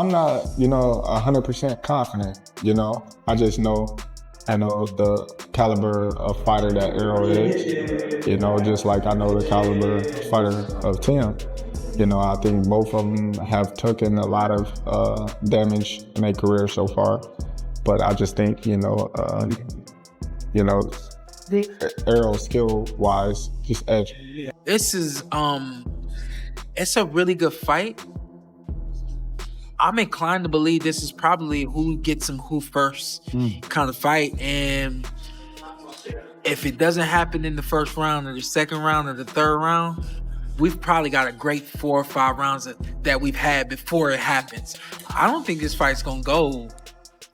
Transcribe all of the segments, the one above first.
I'm not, 100% confident, I just know, I know the caliber of fighter that Errol is, just like I know the caliber fighter of Tim. I think both of them have taken a lot of damage in their career so far, but I just think, Errol skill-wise, just edge. This is, it's a really good fight. I'm inclined to believe this is probably who gets him who first kind of fight. And if it doesn't happen in the first round or the second round or the third round, we've probably got a great 4 or 5 rounds that we've had before it happens. I don't think this fight's going to go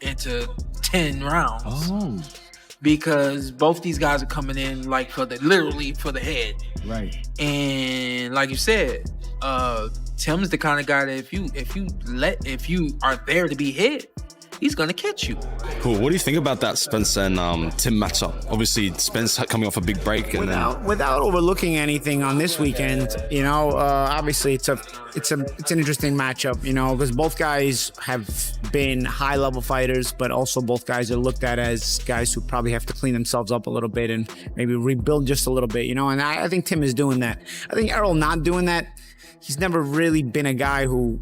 into 10 rounds. Because both these guys are coming in like literally for the head. Right. And like you said, Tim's the kind of guy that if you are there to be hit, he's gonna catch you. Cool. What do you think about that Spence and Tim matchup? Obviously, Spence coming off a big break, and without overlooking anything on this weekend, obviously it's an interesting matchup, because both guys have been high level fighters, but also both guys are looked at as guys who probably have to clean themselves up a little bit and maybe rebuild just a little bit, And I think Tim is doing that. I think Errol not doing that. He's never really been a guy who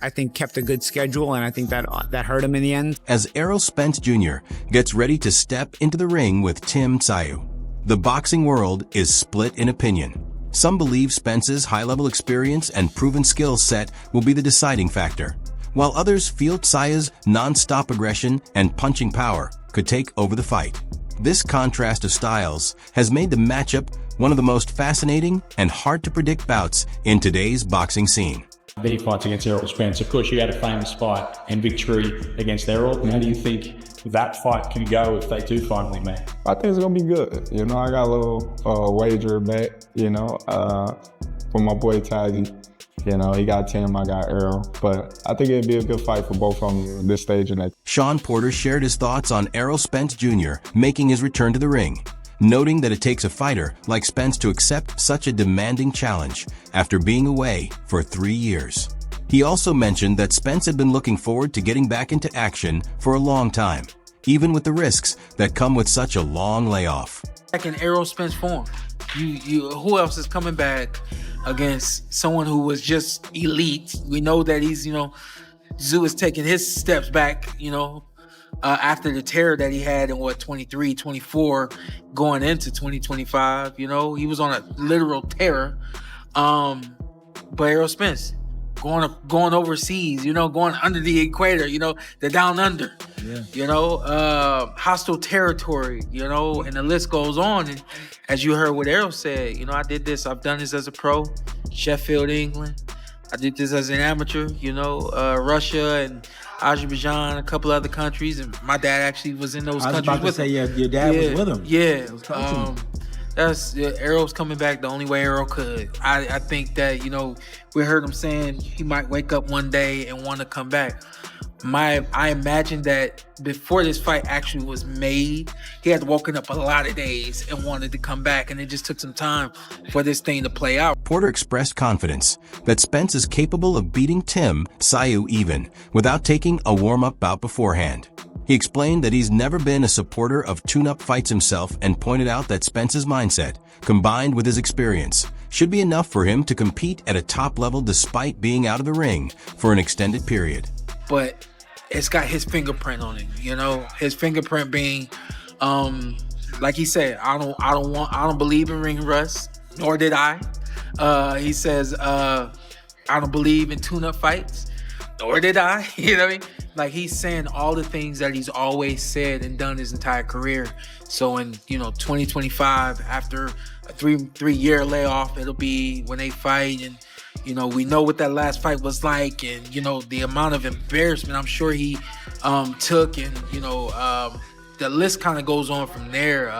I think kept a good schedule, and I think that hurt him in the end. As Errol Spence Jr. gets ready to step into the ring with Tim Tszyu, the boxing world is split in opinion. Some believe Spence's high-level experience and proven skill set will be the deciding factor, while others feel Tszyu's non-stop aggression and punching power could take over the fight. This contrast of styles has made the matchup one of the most fascinating and hard-to-predict bouts in today's boxing scene. Many fights against Errol Spence. Of course, you had a famous fight and victory against Errol. How do you think that fight can go if they do finally meet? I think it's going to be good. I got a little wager bet, for my boy Tazzy. He got Tim, I got Errol. But I think it'd be a good fight for both of them at this stage. Sean Porter shared his thoughts on Errol Spence Jr. making his return to the ring, noting that it takes a fighter like Spence to accept such a demanding challenge after being away for 3 years. He also mentioned that Spence had been looking forward to getting back into action for a long time, even with the risks that come with such a long layoff. Back in Errol Spence form, who else is coming back against someone who was just elite? We know that he's, Tszyu is taking his steps back, after the terror that he had in 23, 24, going into 2025, he was on a literal terror. But Errol Spence going overseas, going under the equator, the down under, hostile territory, and the list goes on. And as you heard what Errol said, I did this, I've done this as a pro, Sheffield, England. I did this as an amateur, Russia and Azerbaijan, a couple other countries, and my dad actually was in those countries. I was about to say, your dad was with him. Yeah. Errol's coming back the only way Errol could. I think that, we heard him saying he might wake up one day and want to come back. I imagine that before this fight actually was made, he had woken up a lot of days and wanted to come back, and it just took some time for this thing to play out. Porter expressed confidence that Spence is capable of beating Tim Tszyu even without taking a warm-up bout beforehand. He explained that he's never been a supporter of tune-up fights himself and pointed out that Spence's mindset, combined with his experience, should be enough for him to compete at a top level despite being out of the ring for an extended period. But it's got his fingerprint on it, his fingerprint being, like he said, I don't believe in ring rust, nor did I. He says, I don't believe in tune-up fights, nor did I. You know what I mean? Like, he's saying all the things that he's always said and done his entire career. So in 2025, after a three-year layoff, it'll be when they fight, and we know what that last fight was like, and the amount of embarrassment I'm sure he took, and the list kind of goes on from there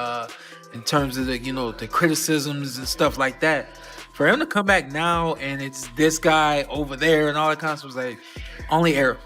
in terms of the criticisms and stuff like that. For him to come back now and it's this guy over there and all that kind of stuff, was like only Errol.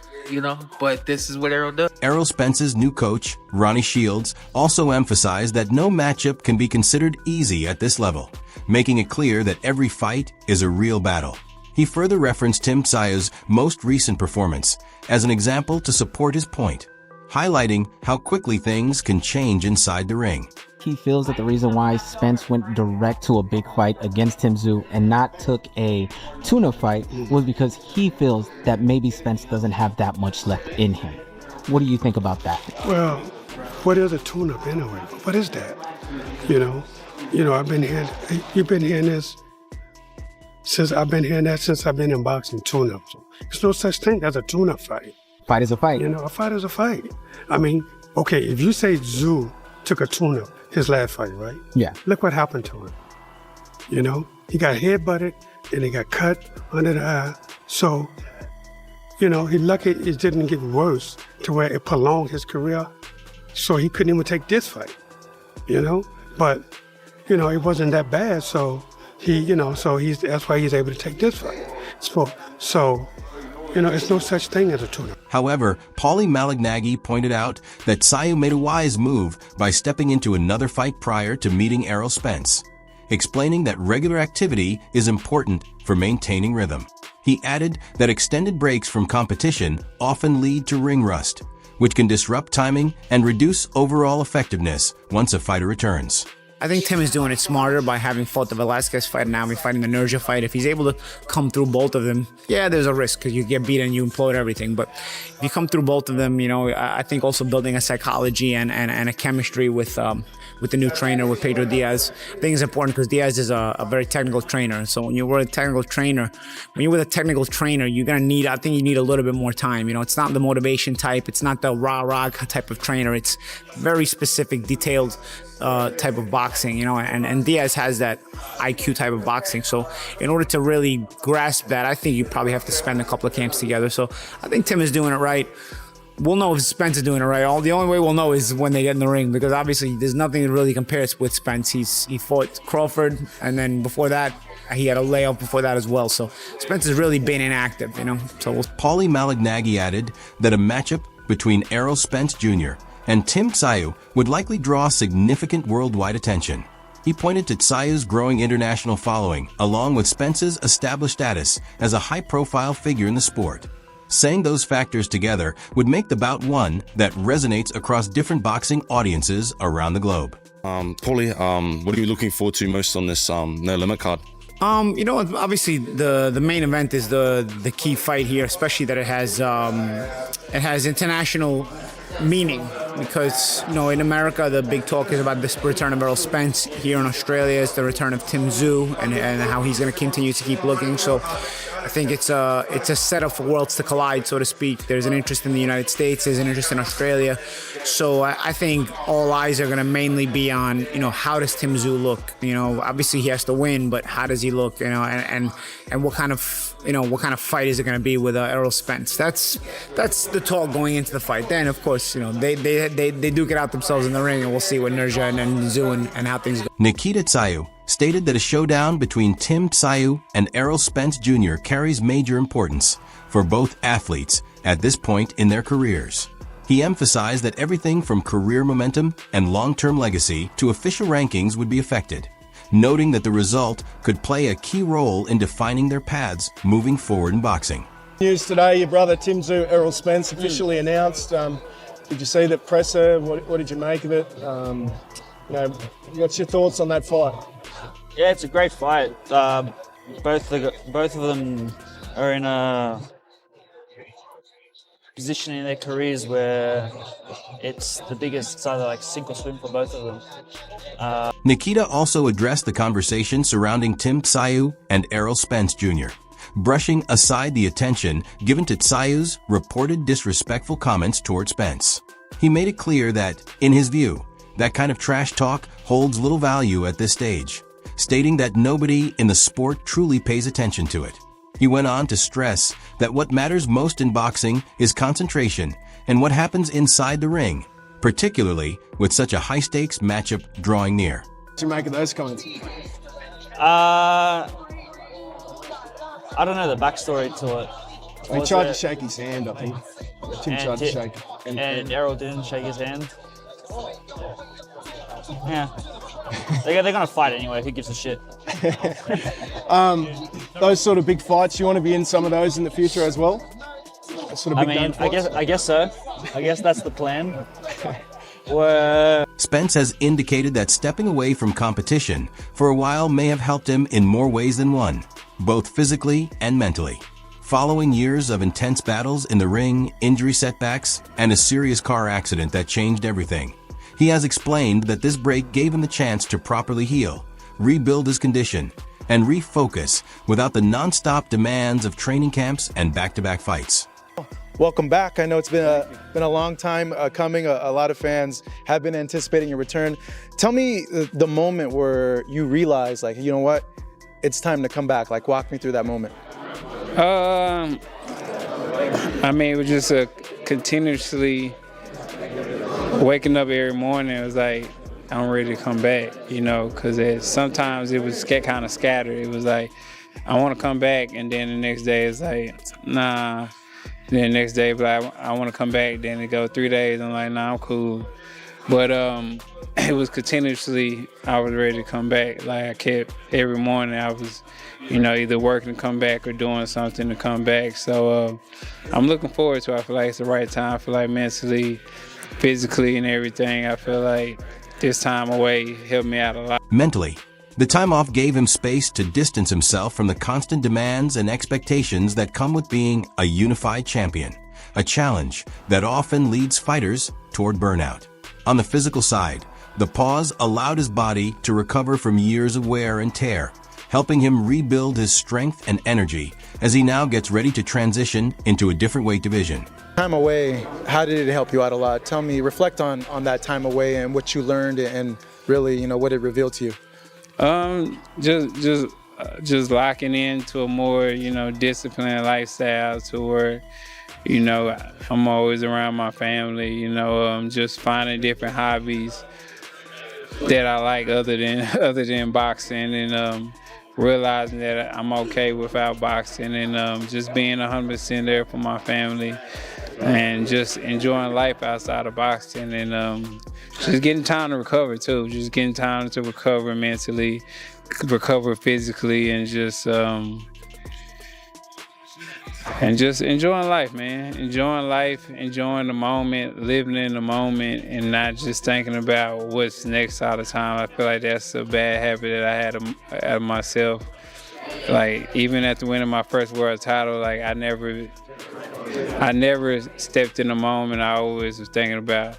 But this is what Errol does. Errol Spence's new coach, Ronnie Shields, also emphasized that no matchup can be considered easy at this level, making it clear that every fight is a real battle. He further referenced Tim Tszyu's most recent performance as an example to support his point, highlighting how quickly things can change inside the ring. He feels that the reason why Spence went direct to a big fight against Tim Tszyu and not took a tune-up fight was because he feels that maybe Spence doesn't have that much left in him. What do you think about that? Well, what is a tune-up anyway? What is that? You know, you've been hearing this since I've been hearing that since I've been in boxing, tune-ups. There's no such thing as a tune-up fight. Fight is a fight. You know, a fight is a fight. I mean, okay, if you say Tszyu took a tune-up his last fight, right? Yeah. Look what happened to him. You know, he got head-butted and he got cut under the eye. So, you know, he's lucky it didn't get worse to where it prolonged his career. So he couldn't even take this fight, you know? But, you know, it wasn't that bad. So that's why he's able to take this fight. So, you know, it's no such thing as a tune-up. However, Paulie Malignaggi pointed out that Tszyu made a wise move by stepping into another fight prior to meeting Errol Spence, explaining that regular activity is important for maintaining rhythm. He added that extended breaks from competition often lead to ring rust, which can disrupt timing and reduce overall effectiveness once a fighter returns. I think Tim is doing it smarter by having fought the Velasquez fight and now he's fighting the Nurja fight. If he's able to come through both of them, yeah, there's a risk because you get beat and you implode everything. But if you come through both of them, you know, I think also building a psychology and a chemistry with the new trainer, with Pedro Diaz, I think is important because Diaz is a very technical trainer. So when you're with a technical trainer, you're gonna need, I think you need a little bit more time. You know, it's not the motivation type, it's not the rah-rah type of trainer. It's very specific, detailed type of boxing, you know, and Diaz has that IQ type of boxing. So in order to really grasp that, I think you probably have to spend a couple of camps together. So I think Tim is doing it right. We'll know if Spence is doing it right. The only way we'll know is when they get in the ring, because obviously there's nothing that really compares with Spence. He fought Crawford, and then before that, he had a layoff before that as well. So Spence has really been inactive, you know. So Paulie Malignaggi added that a matchup between Errol Spence Jr. and Tim Tszyu would likely draw significant worldwide attention. He pointed to Tsyu's growing international following, along with Spence's established status as a high-profile figure in the sport, saying those factors together would make the bout one that resonates across different boxing audiences around the globe. Paulie, what are you looking forward to most on this No Limit card? You know, obviously the main event is the key fight here, especially that it has international meaning, because, you know, in America the big talk is about this return of Errol Spence. Here in Australia it's the return of Tim Tszyu and how he's going to continue to keep looking. So I think it's a setup for worlds to collide, so to speak. There's an interest in the United States, there's an interest in Australia. So I think all eyes are going to mainly be on, you know, how does Tim Tszyu look? You know, obviously he has to win, but how does he look? You know, and what kind of, you know, what kind of fight is it going to be with Errol Spence? That's the talk going into the fight. Then, of course, you know, they duke it out themselves in the ring, and we'll see with Nurja and Tszyu and how things go. Nikita Tszyu stated that a showdown between Tim Tszyu and Errol Spence Jr. carries major importance for both athletes at this point in their careers. He emphasized that everything from career momentum and long-term legacy to official rankings would be affected, noting that the result could play a key role in defining their paths moving forward in boxing. News today, your brother Tim Tszyu, Errol Spence officially announced. Did you see that presser? What did you make of it? You know, what's your thoughts on that fight? Yeah, it's a great fight. Both of them are in a position in their careers where it's the biggest, it's either like sink or swim for both of them. Nikita also addressed the conversation surrounding Tim Tszyu and Errol Spence Jr., brushing aside the attention given to Tsyu's reported disrespectful comments toward Spence. He made it clear that, in his view, that kind of trash talk holds little value at this stage, stating that nobody in the sport truly pays attention to it. He went on to stress that what matters most in boxing is concentration and what happens inside the ring, particularly with such a high-stakes matchup drawing near. What do you make of those comments? I don't know the backstory to it. He tried to shake his hand, I think. Tim tried to shake. And Errol didn't shake his hand. Yeah. They're going to fight anyway. Who gives a shit? Those sort of big fights, you want to be in some of those in the future as well? Sort of I big mean, name fights? I guess so. I guess that's the plan. Spence has indicated that stepping away from competition for a while may have helped him in more ways than one, both physically and mentally. Following years of intense battles in the ring, injury setbacks, and a serious car accident that changed everything, he has explained that this break gave him the chance to properly heal, rebuild his condition, and refocus without the non-stop demands of training camps and back-to-back fights. Welcome back. I know it's been a long time coming. A lot of fans have been anticipating your return. Tell me the moment where you realized, like, you know what, it's time to come back. Like, walk me through that moment. I mean, it was just continuously waking up every morning. It was like, I'm ready to come back, you know, because sometimes it was kind of scattered. It was like, I want to come back, and then the next day it's like, nah. Then the next day, but I want to come back. Then it go 3 days. I'm like, nah, I'm cool. But it was continuously, I was ready to come back. Like, I kept, every morning I was, you know, either working to come back or doing something to come back. So I'm looking forward to it. I feel like it's the right time. I feel like mentally, physically, and everything, I feel like this time away helped me out a lot. Mentally, the time off gave him space to distance himself from the constant demands and expectations that come with being a unified champion, a challenge that often leads fighters toward burnout. On the physical side, the pause allowed his body to recover from years of wear and tear, helping him rebuild his strength and energy as he now gets ready to transition into a different weight division. Time away, how did it help you out a lot? Tell me, reflect on that time away and what you learned and really, you know, what it revealed to you. Just locking into a more, you know, disciplined lifestyle to where, you know, I'm always around my family, you know, just finding different hobbies that I like other than boxing, and realizing that I'm okay without boxing, and just being 100% there for my family, and just enjoying life outside of boxing, and just getting time to recover too, just getting time to recover mentally, recover physically, and just enjoying life, man. Enjoying life, enjoying the moment, living in the moment, and not just thinking about what's next all the time. I feel like that's a bad habit that I had out of myself. Like, even after winning my first world title, like, I never stepped in the moment. I always was thinking about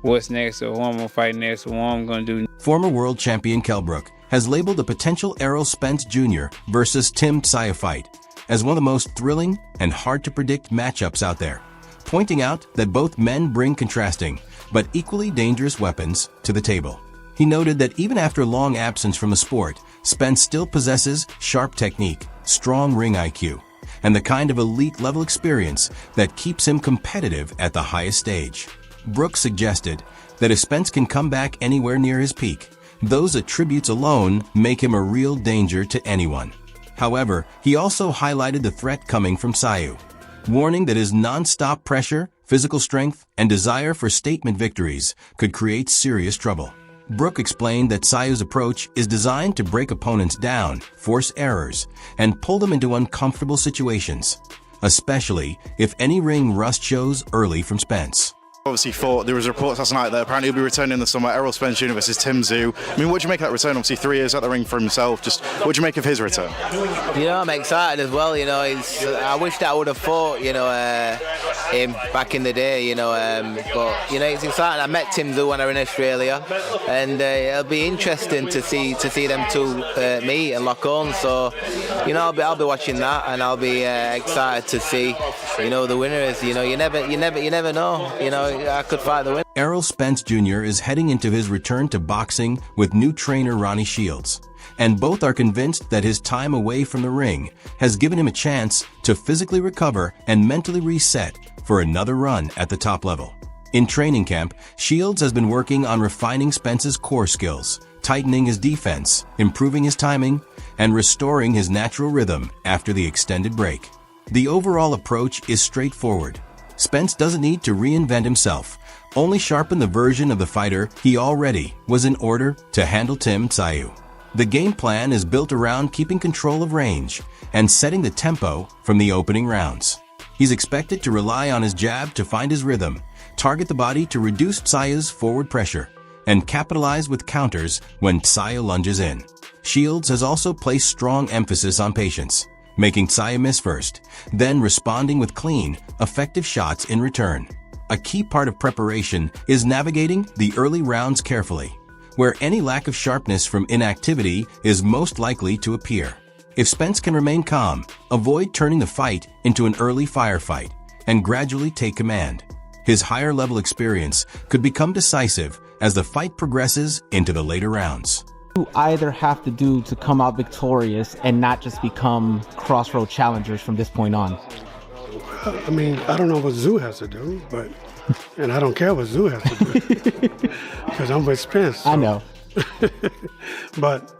what's next, or who I'm gonna fight next, or what I'm gonna do. Former world champion Kell Brook has labeled the potential Errol Spence Jr. versus Tim Tszyu fight as one of the most thrilling and hard-to-predict matchups out there, pointing out that both men bring contrasting but equally dangerous weapons to the table. He noted that even after a long absence from the sport, Spence still possesses sharp technique, strong ring IQ, and the kind of elite-level experience that keeps him competitive at the highest stage. Brook suggested that if Spence can come back anywhere near his peak, those attributes alone make him a real danger to anyone. However, he also highlighted the threat coming from Tszyu, warning that his non-stop pressure, physical strength, and desire for statement victories could create serious trouble. Brook explained that Tsyu's approach is designed to break opponents down, force errors, and pull them into uncomfortable situations, especially if any ring rust shows early from Spence. Obviously fought, there was reports last night that apparently he'll be returning in the summer, Errol Spence Jr. versus Tim Tszyu. I mean, what do you make of that return? Obviously 3 years at the ring for himself. Just what do you make of his return? You know, I'm excited as well. You know, I wish that I would have fought, you know, him back in the day, you know, but, you know, it's exciting. I met Tim Tszyu when I was in Australia, and it'll be interesting to see them two meet and lock on. So, you know, I'll be watching that, and I'll be excited to see, you know, the winners. You know, you never know, you know, I could fight the winner. Errol Spence Jr. is heading into his return to boxing with new trainer Ronnie Shields, and both are convinced that his time away from the ring has given him a chance to physically recover and mentally reset for another run at the top level. In training camp, Shields has been working on refining Spence's core skills, tightening his defense, improving his timing, and restoring his natural rhythm after the extended break. The overall approach is straightforward. Spence doesn't need to reinvent himself, only sharpen the version of the fighter he already was in order to handle Tim Tszyu. The game plan is built around keeping control of range and setting the tempo from the opening rounds. He's expected to rely on his jab to find his rhythm, target the body to reduce Tszyu's forward pressure, and capitalize with counters when Tszyu lunges in. Shields has also placed strong emphasis on patience, making Tszyu miss first, then responding with clean, effective shots in return. A key part of preparation is navigating the early rounds carefully, where any lack of sharpness from inactivity is most likely to appear. If Spence can remain calm, avoid turning the fight into an early firefight, and gradually take command, his higher level experience could become decisive as the fight progresses into the later rounds. You either have to do to come out victorious and not just become crossroad challengers from this point on? I mean, I don't know what Tszyu has to do, but, and I don't care what Tszyu has to do, because I'm with Spence. So. I know. But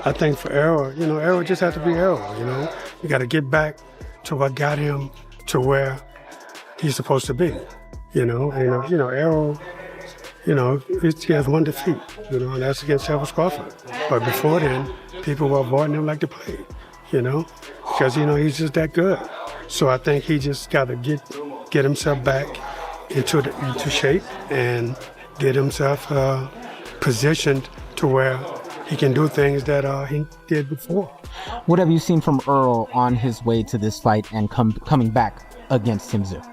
I think for Errol, Errol just has to be Errol, You got to get back to what got him to where he's supposed to be, Errol, he has one defeat, and that's against Terence Crawford. But before then, people were avoiding him like the plague, because, he's just that good. So I think he just got to get himself back into shape and get himself positioned to where he can do things that he did before. What have you seen from Errol on his way to this fight and coming back against Tim Tszyu?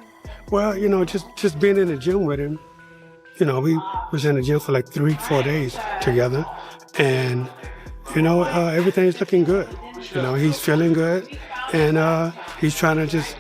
Well, just being in the gym with him, we was in the gym for like 3-4 days together, and everything's looking good. He's feeling good, and he's trying to just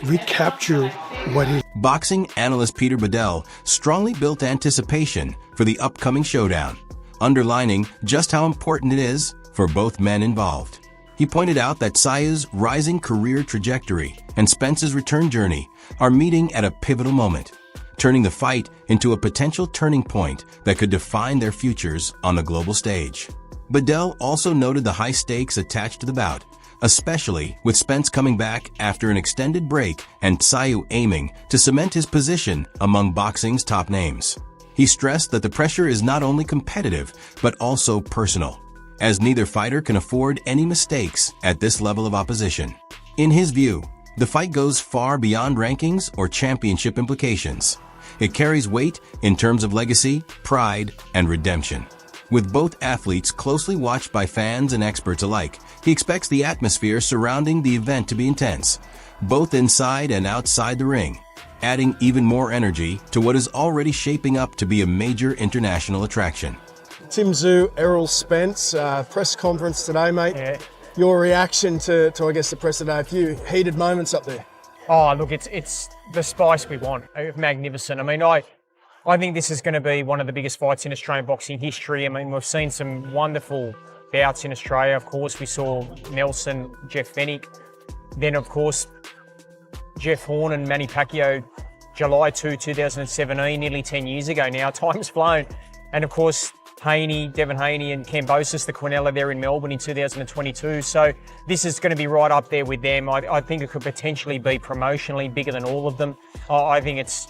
recapture what he. Boxing analyst Peter Bedell strongly built anticipation for the upcoming showdown, underlining just how important it is for both men involved. He pointed out that Tsyu's rising career trajectory and Spence's return journey are meeting at a pivotal moment, turning the fight into a potential turning point that could define their futures on the global stage. Bedell also noted the high stakes attached to the bout, especially with Spence coming back after an extended break and Tszyu aiming to cement his position among boxing's top names. He stressed that the pressure is not only competitive, but also personal, as neither fighter can afford any mistakes at this level of opposition. In his view, the fight goes far beyond rankings or championship implications. It carries weight in terms of legacy, pride, and redemption. With both athletes closely watched by fans and experts alike, he expects the atmosphere surrounding the event to be intense, both inside and outside the ring, adding even more energy to what is already shaping up to be a major international attraction. Tim Tszyu, Errol Spence, press conference today, mate. Yeah. Your reaction to I guess, the press today, a few heated moments up there. Oh, look, it's the spice we want. Magnificent. I mean, I think this is going to be one of the biggest fights in Australian boxing history. I mean, we've seen some wonderful bouts in Australia. Of course, we saw Nelson, Jeff Fennick. Then, of course, Jeff Horn and Manny Pacquiao, July 2, 2017, nearly 10 years ago now. Time's flown. And, of course, Devin Haney and Cambosis, the Quinella there in Melbourne in 2022. So this is going to be right up there with them. I think it could potentially be promotionally bigger than all of them. I think it's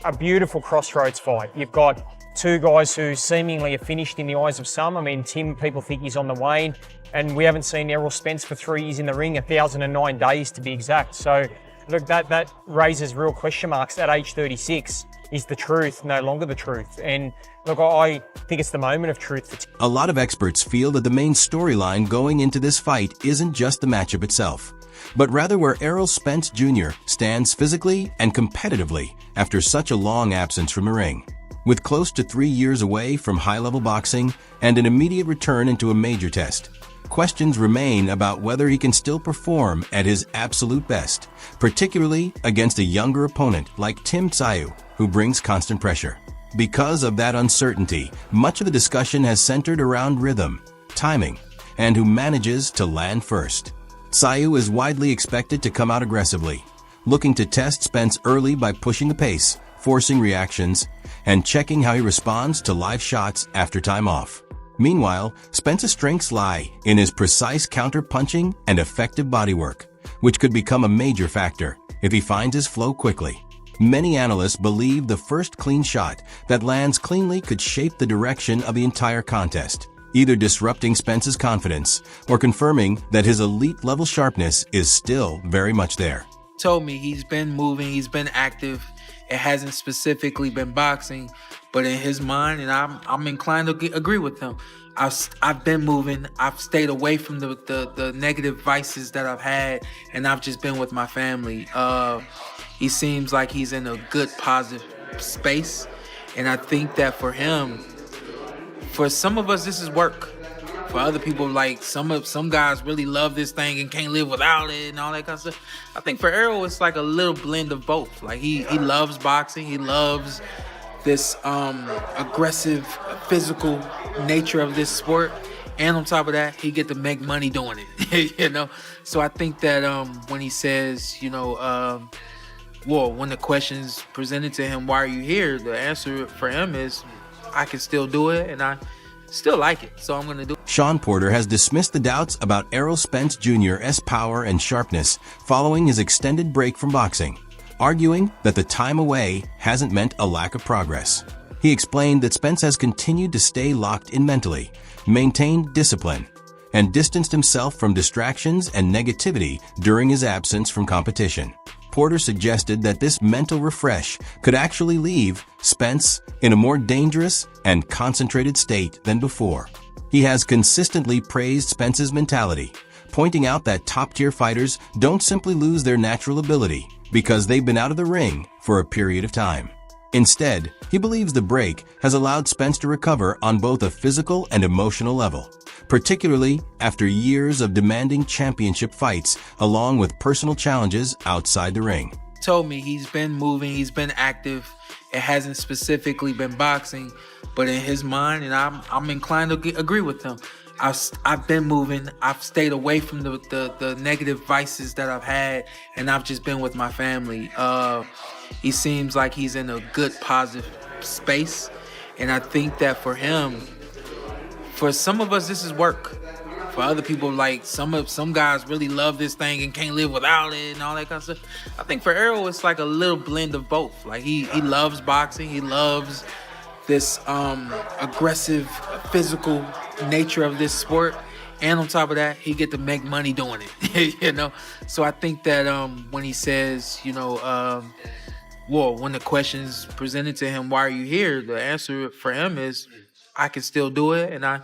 a beautiful crossroads fight. You've got two guys who seemingly are finished in the eyes of some. I mean, Tim, people think he's on the wane, and we haven't seen Errol Spence for 3 years in the ring, 1,009 days to be exact. So look, that raises real question marks. At age 36, is the truth no longer the truth? And look, I think it's the moment of truth for Tim. A lot of experts feel that the main storyline going into this fight isn't just the matchup itself, but rather where Errol Spence Jr. stands physically and competitively after such a long absence from the ring. With close to 3 years away from high-level boxing and an immediate return into a major test, questions remain about whether he can still perform at his absolute best, particularly against a younger opponent like Tim Tszyu, who brings constant pressure. Because of that uncertainty, much of the discussion has centered around rhythm, timing, and who manages to land first. Tszyu is widely expected to come out aggressively, looking to test Spence early by pushing the pace, forcing reactions, and checking how he responds to live shots after time off. Meanwhile, Spence's strengths lie in his precise counter-punching and effective bodywork, which could become a major factor if he finds his flow quickly. Many analysts believe the first clean shot that lands cleanly could shape the direction of the entire contest, either disrupting Spence's confidence or confirming that his elite-level sharpness is still very much there. Told me he's been moving, he's been active. It hasn't specifically been boxing, but in his mind, and I'm inclined to agree with him. I've been moving. I've stayed away from the negative vices that I've had, and I've just been with my family. He seems like he's in a good, positive space, and I think that for him, for some of us, this is work. For other people, like some guys really love this thing and can't live without it and all that kind of stuff. I think for Errol, it's like a little blend of both. Like he loves boxing. He loves this aggressive, physical nature of this sport. And on top of that, he get to make money doing it, you know? So I think that when he says, you know, well, when the question's presented to him, why are you here? The answer for him is, I can still do it, and I still like it, so I'm going to do it. Sean Porter has dismissed the doubts about Errol Spence Jr.'s power and sharpness following his extended break from boxing, arguing that the time away hasn't meant a lack of progress. He explained that Spence has continued to stay locked in mentally, maintained discipline, and distanced himself from distractions and negativity during his absence from competition. Porter suggested that this mental refresh could actually leave Spence in a more dangerous and concentrated state than before. He has consistently praised Spence's mentality, pointing out that top-tier fighters don't simply lose their natural ability because they've been out of the ring for a period of time. Instead, he believes the break has allowed Spence to recover on both a physical and emotional level, particularly after years of demanding championship fights along with personal challenges outside the ring. Told me he's been moving, he's been active. It hasn't specifically been boxing, but in his mind, and I'm inclined to agree with him. I've been moving. I've stayed away from the negative vices that I've had, and I've just been with my family. He seems like he's in a good, positive space, and I think that for him, for some of us, this is work. For other people, like some guys really love this thing and can't live without it and all that kind of stuff. I think for Errol, it's like a little blend of both. Like he loves boxing. He loves this aggressive, physical nature of this sport. And on top of that, he get to make money doing it, you know? So I think that when he says, you know, well, when the question's presented to him, why are you here? The answer for him is, I can still do it, and I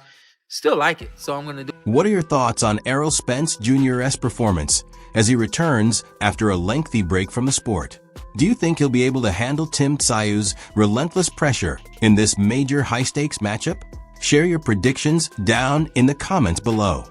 still like it, so I'm going to do it. What are your thoughts on Errol Spence Jr.'s performance as he returns after a lengthy break from the sport? Do you think he'll be able to handle Tim Tszyu's relentless pressure in this major high-stakes matchup? Share your predictions down in the comments below.